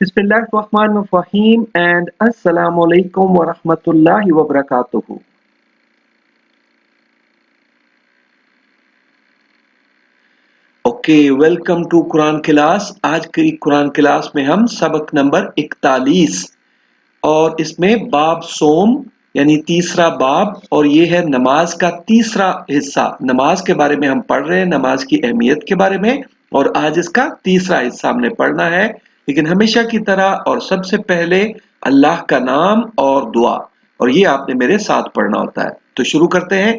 Bismillahirrahmanirrahim and Assalamu alaikum wa rahmatullahi wa barakatuhu. Welcome to Quran class. आज की Quran class में हम सबक नंबर 41 और इसमें बाब सोम यानी तीसरा बाब, और ये है नमाज का तीसरा हिस्सा। नमाज के बारे में हम पढ़ रहे हैं, नमाज की अहमियत के बारे में, और आज इसका तीसरा हिस्सा हमने पढ़ना है। लेकिन हमेशा की तरह और सबसे पहले अल्लाह का नाम और दुआ, और ये आपने मेरे साथ पढ़ना होता है। तो शुरू करते हैं।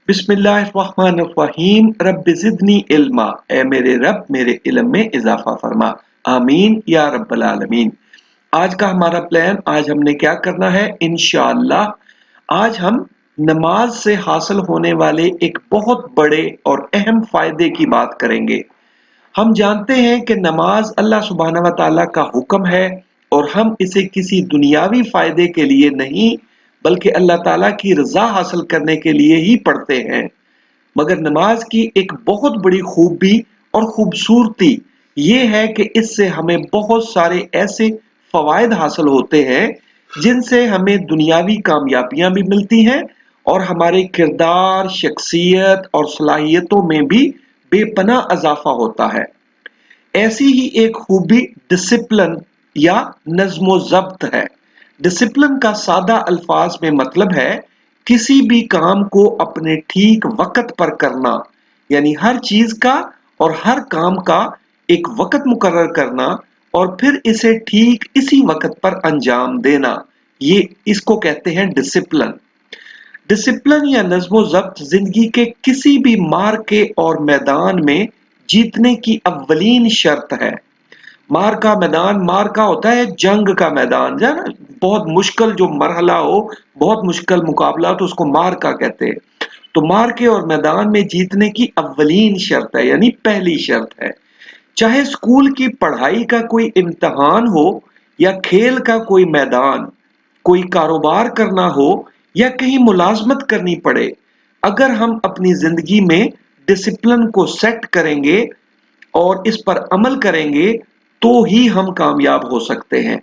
बिस्मिल्लाहिर्रहमानिर्रहीम। रब्बि ज़िदनी इल्मा, ए मेरे रब मेरे इल्म में इजाफा फरमा। आमीन या रब्बल आलमीन। आज का हमारा प्लान, आज हमने क्या करना है इंशाअल्लाह, आज हम नमाज से हासिल होने वाले एक बहुत बड़े और अहम फायदे की बात करेंगे। हम जानते हैं कि नमाज अल्लाह सुब्हानहू व तआला का हुक्म है और हम इसे किसी दुनियावी फायदे के लिए नहीं बल्कि अल्लाह ताला की रजा हासिल करने के लिए ही पढ़ते हैं। मगर नमाज की एक बहुत बड़ी खूबी और खूबसूरती ये है कि इससे हमें बहुत सारे ऐसे फवायद हासिल होते हैं जिनसे हमें दुनियावी कामयाबियां भी मिलती हैं और हमारे किरदार, शख्सियत और सलाहियतों में भी बेपनाह इजाफा होता है। ऐसी ही एक खूबी डिसिप्लिन या नज़्म ज़ब्त है। डिसिप्लिन का सादा अल्फाज में मतलब है किसी भी काम को अपने ठीक वक्त पर करना, यानी हर चीज का और हर काम का एक वक्त मुकर्रर करना और फिर इसे ठीक इसी वक्त पर अंजाम देना, ये इसको कहते हैं डिसिप्लिन। डिसिप्लिन या नज़्म ज़ब्त जिंदगी के किसी भी मार्के और मैदान में जीतने की अव्वलीन शर्त है। मार का मैदान, मार का होता है जंग का मैदान, जो है ना, बहुत मुश्किल जो मरहला हो, बहुत मुश्किल मुकाबला, तो उसको मार का कहते हैं। तो मार के और मैदान में जीतने की अव्वलीन शर्त है, यानी पहली शर्त है। चाहे स्कूल की पढ़ाई का कोई इम्तिहान हो या खेल का कोई मैदान, कोई कारोबार करना हो या कहीं मुलाजमत करनी पड़े, अगर हम अपनी जिंदगी में डिसिप्लिन को सेट करेंगे और इस पर अमल करेंगे तो ही हम कामयाब हो सकते हैं।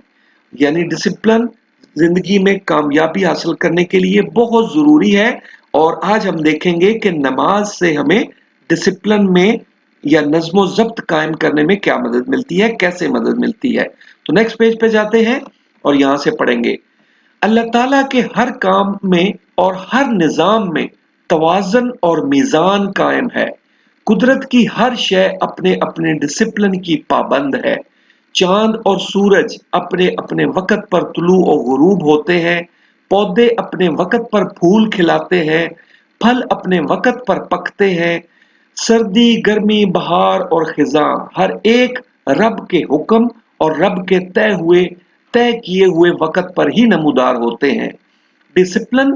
यानी डिसिप्लिन जिंदगी में कामयाबी हासिल करने के लिए बहुत जरूरी है। और आज हम देखेंगे कि नमाज से हमें डिसिप्लिन में या नज़्म ज़ब्त कायम करने में क्या मदद मिलती है, कैसे मदद मिलती है। तो नेक्स्ट पेज पे जाते हैं और यहां से पढ़ेंगे। अल्लाह ताला के हर काम में और हर निजाम में तवाज़न और मीज़ान कायम है। कुदरत की हर शय अपने अपने डिसिप्लिन की पाबंद है। चांद और सूरज अपने अपने वक़्त पर तुलू और गुरूब होते हैं। पौधे अपने वक़्त पर फूल खिलाते हैं। फल अपने वक़्त पर पकते हैं। सर्दी, गर्मी, बहार और खिज़ां हर एक रब के हुक्म और रब के तय किए हुए वक़्त पर ही नमूदार होते हैं। डिसिप्लिन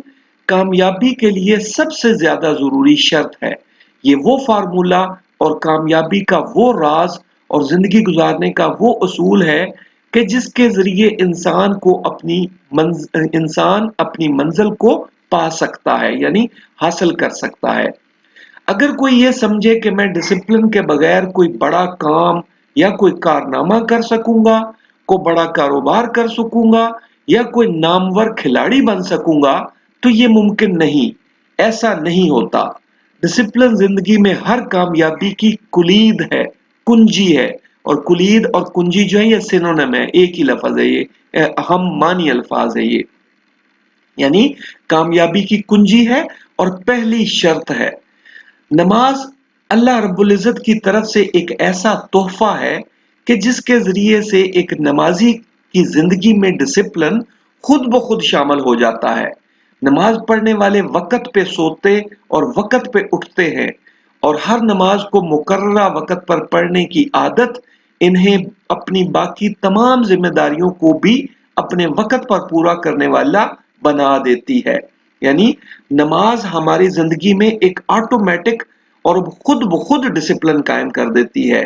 कामयाबी के लिए सबसे ज्यादा जरूरी शर्त है। ये वो फार्मूला और कामयाबी का वो राज और जिंदगी गुजारने का वो उसूल है कि जिसके जरिए इंसान अपनी मंजिल को पा सकता है, यानी हासिल कर सकता है। अगर कोई ये समझे कि मैं डिसिप्लिन के बगैर कोई बड़ा काम या कोई कारनामा कर सकूंगा, को बड़ा कारोबार कर सकूंगा या कोई नामवर खिलाड़ी बन सकूंगा, तो ये मुमकिन नहीं, ऐसा नहीं होता। डिसिप्लिन जिंदगी में हर कामयाबी की कुलीद है, कुंजी है। और कुलीद और कुंजी जो है ये सिनोनिम है, एक ही लफ्ज है, ये हम मानी अल्फाज है ये, यानी कामयाबी की कुंजी है और पहली शर्त है। नमाज अल्लाह रब्बुल इज़्ज़त की तरफ से एक ऐसा तोहफा है कि जिसके जरिए से एक नमाजी की जिंदगी में डिसिप्लिन खुद ब खुद शामिल हो जाता है। नमाज पढ़ने वाले वक़्त पे सोते और वक़्त पे उठते हैं और हर नमाज को मुकर्ररा वक़्त पर पढ़ने की आदत इन्हें अपनी बाकी तमाम जिम्मेदारियों को भी अपने वक़्त पर पूरा करने वाला बना देती है। यानी नमाज हमारी जिंदगी में एक ऑटोमेटिक और खुद ब खुद डिसिप्लिन कायम कर देती है।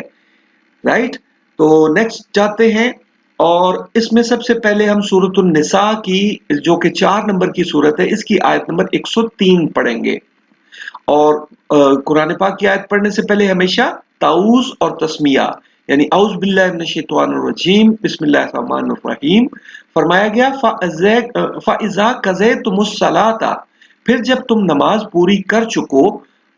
राइट, तो नेक्स्ट जाते हैं और इसमें सबसे पहले हम सूरतुन निसा की, जो कि 4 नंबर की सूरत है, इसकी आयत नंबर 103 पढ़ेंगे। और कुरान पाक की आयत पढ़ने से पहले हमेशा ताऊज़ और तस्मिया यानी औज़ बिल्लाहि मिनश शैतानिर रजीम बिस्मिल्लाहिर रहमानिर रहीम। फरमाया गया फ़इज़ा क़ज़यतुमुस सलाता, फिर जब तुम नमाज पूरी कर चुको,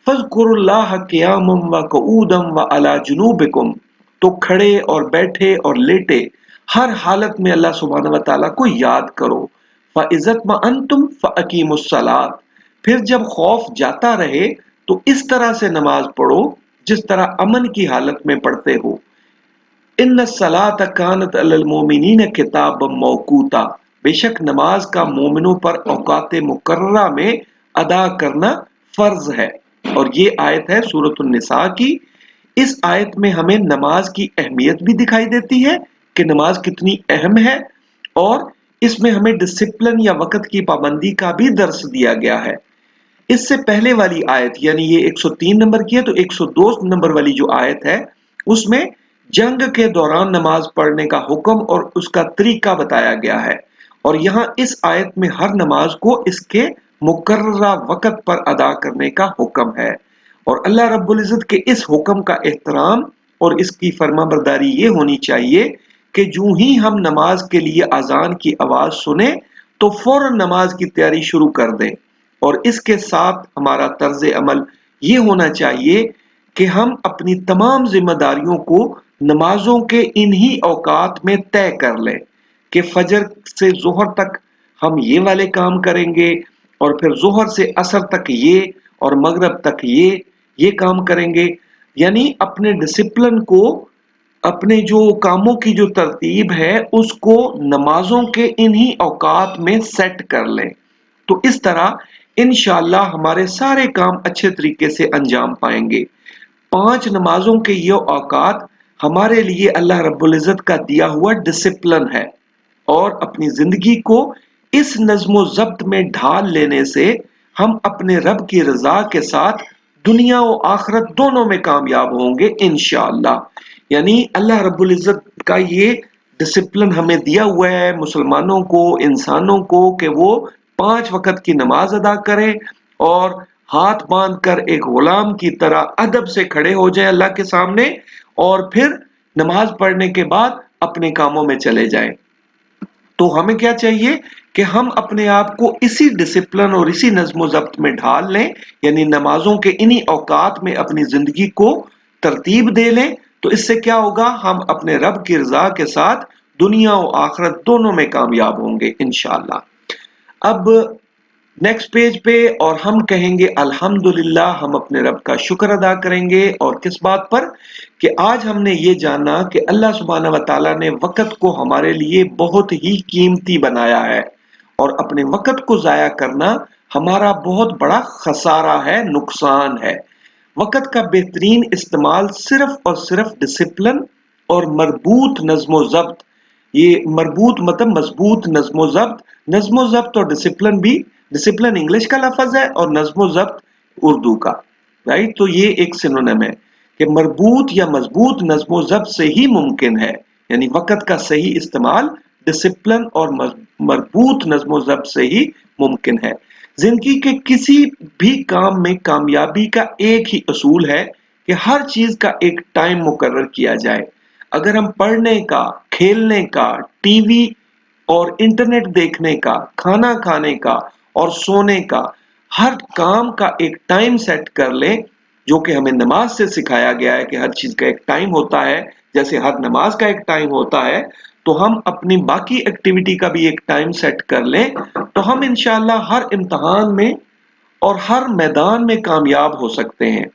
फ़ज़्कुरुल्लाह क़ियामन व क़ुऊदन व अला जुनूबिकुम, तो खड़े और बैठे और लेटे हर हालत में अल्लाह सुब्हानहू व तआला को याद करो। फ़इज़्तमअनतुम फ़अकीमुस सलात, फिर जब खौफ जाता रहे तो इस तरह से नमाज पढ़ो जिस तरह अमन की हालत में पढ़ते हो। इन्ना सलात कानत अलल मोमिनीन किताबम मौकूता, बेशक नमाज का मोमिनों पर औकात मुकर्ररा में अदा करना फर्ज है। और ये आयत है सूरतुन निसा की। इस आयत में हमें नमाज की अहमियत भी दिखाई देती है कि नमाज कितनी अहम है, और इसमें हमें डिसिप्लिन या वक़्त की पाबंदी का भी दर्स दिया गया है। इससे पहले वाली आयत यानी ये 103 नंबर की है, तो 102 नंबर वाली जो आयत है उसमें जंग के दौरान नमाज पढ़ने का हुक्म और उसका तरीका बताया गया है। और यहाँ इस आयत में हर नमाज को इसके मुकर्ररा वक़्त पर अदा करने का हुक्म है। और अल्लाह रब्बुल इज़्ज़त के इस हुक्म का एहतराम और इसकी फर्माबरदारी ये होनी चाहिए कि जो ही हम नमाज के लिए अजान की आवाज़ सुने तो फौरन नमाज की तैयारी शुरू कर दें। और इसके साथ हमारा तर्ज अमल ये होना चाहिए कि हम अपनी तमाम जिम्मेदारियों को नमाजों के इन्हीं औकात में तय कर लें कि फजर से जोहर तक हम ये वाले काम करेंगे, और फिर जोहर से असर तक ये, और मगरिब तक ये काम करेंगे। यानी अपने डिसिप्लिन को, अपने जो कामों की जो तरतीब है उसको नमाजों के इन्हीं औकात में सेट कर लें। तो इस तरह इंशाअल्लाह हमारे सारे काम अच्छे तरीके से अंजाम पाएंगे। 5 नमाजों के ये औकात हमारे लिए अल्लाह रब्बुल इज़्ज़त का दिया हुआ डिसिप्लिन है, और अपनी जिंदगी को इस नज़्म ज़ब्त में ढाल लेने से हम अपने रब की रज़ा के साथ दुनिया और आखिरत दोनों में कामयाब होंगे इंशाअल्लाह। यानी अल्लाह रब्बुल इज़्ज़त का ये डिसिप्लिन हमें दिया हुआ है मुसलमानों को, इंसानों को, कि वो 5 वक़्त की नमाज अदा करें और हाथ बांध कर एक गुलाम की तरह अदब से खड़े हो जाएं अल्लाह के सामने, और फिर नमाज पढ़ने के बाद अपने कामों में चले जाएं। तो हमें क्या चाहिए कि हम अपने आप को इसी डिसिप्लिन और इसी नज़्म ज़ब्त में ढाल लें, यानी नमाजों के इन्हीं औकात में अपनी जिंदगी को तरतीब दे लें। तो इससे क्या होगा, हम अपने रब की रज़ा के साथ दुनिया और आखिरत दोनों में कामयाब होंगे इंशाअल्लाह। अब नेक्स्ट पेज पे और हम कहेंगे अल्हम्दुलिल्लाह, हम अपने रब का शुक्र अदा करेंगे। और किस बात पर कि आज हमने ये जाना कि अल्लाह सुब्हानहू व तआला ने वक़्त को हमारे लिए बहुत ही कीमती बनाया है, और अपने वक़्त को ज़ाया करना हमारा बहुत बड़ा खसारा है, नुकसान है। वक़्त का बेहतरीन इस्तेमाल सिर्फ और सिर्फ डिसिप्लिन और मरबूत नज़्म ज़ब्त, ये मरबूत मतलब मजबूत नज़्म ज़ब्त और डिसिप्लिन भी, डिसिप्लिन इंग्लिश का लफ्ज है और नज़्म ज़ब्त उर्दू का, राइट। तो ये एक सिनोनिम है कि मरबूत या मजबूत नज़्म ज़ब्त से ही मुमकिन है, यानी वक़्त का सही इस्तेमाल डिसिप्लिन और मरबूत नज़्म ज़ब्त से ही मुमकिन है। जिंदगी के किसी भी काम में कामयाबी का एक ही असूल है कि हर चीज का एक टाइम मुकर्रर किया जाए। अगर हम पढ़ने का, खेलने का, टीवी और इंटरनेट देखने का, खाना खाने का और सोने का, हर काम का एक टाइम सेट कर लें, जो कि हमें नमाज से सिखाया गया है कि हर चीज का एक टाइम होता है, जैसे हर नमाज का एक टाइम होता है, तो हम अपनी बाकी एक्टिविटी का भी एक टाइम सेट कर लें, तो हम इंशाअल्लाह हर इम्तिहान में और हर मैदान में कामयाब हो सकते हैं।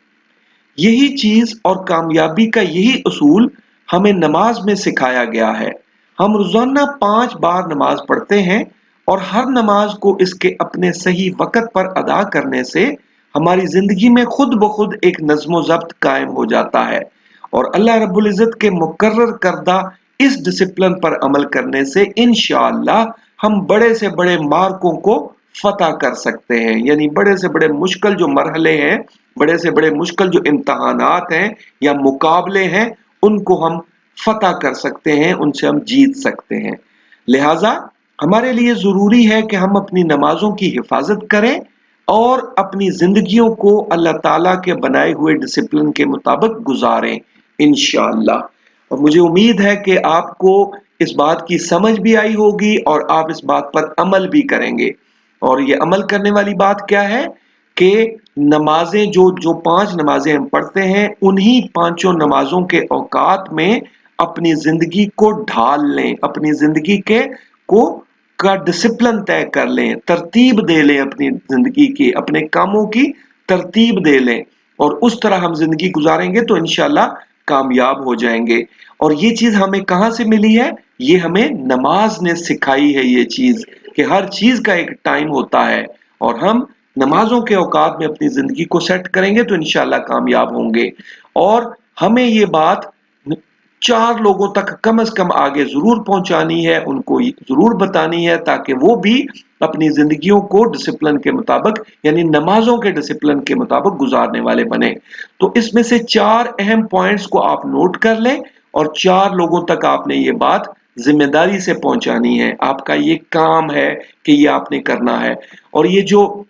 यही चीज और कामयाबी का यही उसूल हमें नमाज में सिखाया गया है। हम रोजाना 5 बार नमाज पढ़ते हैं, और हर नमाज को इसके अपने सही वक़्त पर अदा करने से हमारी जिंदगी में खुद ब खुद एक नज़्म ज़ब्त कायम हो जाता है, और अल्लाह रब्बुल इज़्ज़त के मुकर्रर करदा इस डिसिप्लिन पर अमल करने से इंशाअल्लाह हम बड़े से बड़े मार्कों को फतह कर सकते हैं। यानी बड़े से बड़े मुश्किल जो मरहले हैं, बड़े से बड़े मुश्किल जो इम्तहानात हैं या मुकाबले हैं, उनको हम फतह कर सकते हैं, उनसे हम जीत सकते हैं। लिहाजा हमारे लिए जरूरी है कि हम अपनी नमाजों की हिफाजत करें और अपनी जिंदगियों को अल्लाह ताला के बनाए हुए डिसिप्लिन के मुताबिक गुजारें इंशाअल्लाह। और मुझे उम्मीद है कि आपको इस बात की समझ भी आई होगी और आप इस बात पर अमल भी करेंगे। और ये अमल करने वाली बात क्या है कि नमाजें जो 5 नमाजें हम पढ़ते हैं, उन्हीं पाँचों नमाजों के औकात में अपनी ज़िंदगी को ढाल लें, अपनी ज़िंदगी का डिसिप्लिन तय कर लें, तरतीब दे लें अपनी ज़िंदगी की, अपने कामों की तरतीब दे लें और उस तरह हम ज़िंदगी गुज़ारेंगे तो इंशाअल्लाह कामयाब हो जाएँगे। और ये चीज़ हमें कहाँ से मिली है? ये हमें नमाज ने सिखाई है ये चीज़ कि हर चीज़ का एक टाइम होता है और हम नमाज़ों के औकात में अपनी ज़िंदगी को सेट करेंगे तो इंशाअल्लाह कामयाब होंगे। और हमें ये बात 4 लोगों तक कम से कम आगे ज़रूर पहुँचानी है, उनको ज़रूर बतानी है ताकि वो भी अपनी ज़िंदगियों को डिसिप्लिन के मुताबिक यानी नमाज़ों के डिसिप्लिन के मुताबिक गुज़ारने वाले बने। तो इसमें से 4 अहम पॉइंट्स को आप नोट कर लें और 4 लोगों तक आपने ये बात ज़िम्मेदारी से पहुँचानी है। आपका ये काम है कि ये आपने करना है। और ये जो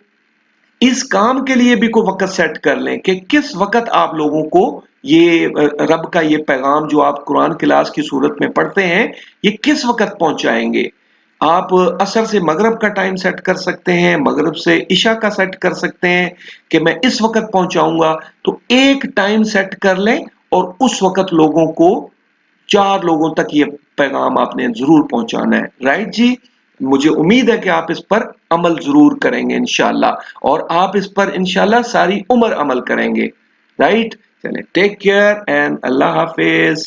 इस काम के लिए भी कोई वक़्त सेट कर लें कि किस वक़्त आप लोगों को ये रब का ये पैगाम जो आप कुरान क्लास की सूरत में पढ़ते हैं, ये किस वक़्त पहुँचाएँगे। आप असर से मगरिब का टाइम सेट कर सकते हैं, मगरिब से इशा का सेट कर सकते हैं कि मैं इस वक़्त पहुँचाऊँगा। तो एक टाइम सेट कर लें और उस वक़्त लोगों को 4 लोगों तक ये पैगाम आपने ज़रूर पहुँचाना है। राइट जी? मुझे उम्मीद है कि आप इस पर अमल ज़रूर करेंगे इंशाअल्लाह और आप इस पर इंशाअल्लाह सारी उम्र अमल करेंगे। राइट? चलें, टेक केयर एंड अल्लाह हाफ़िज़।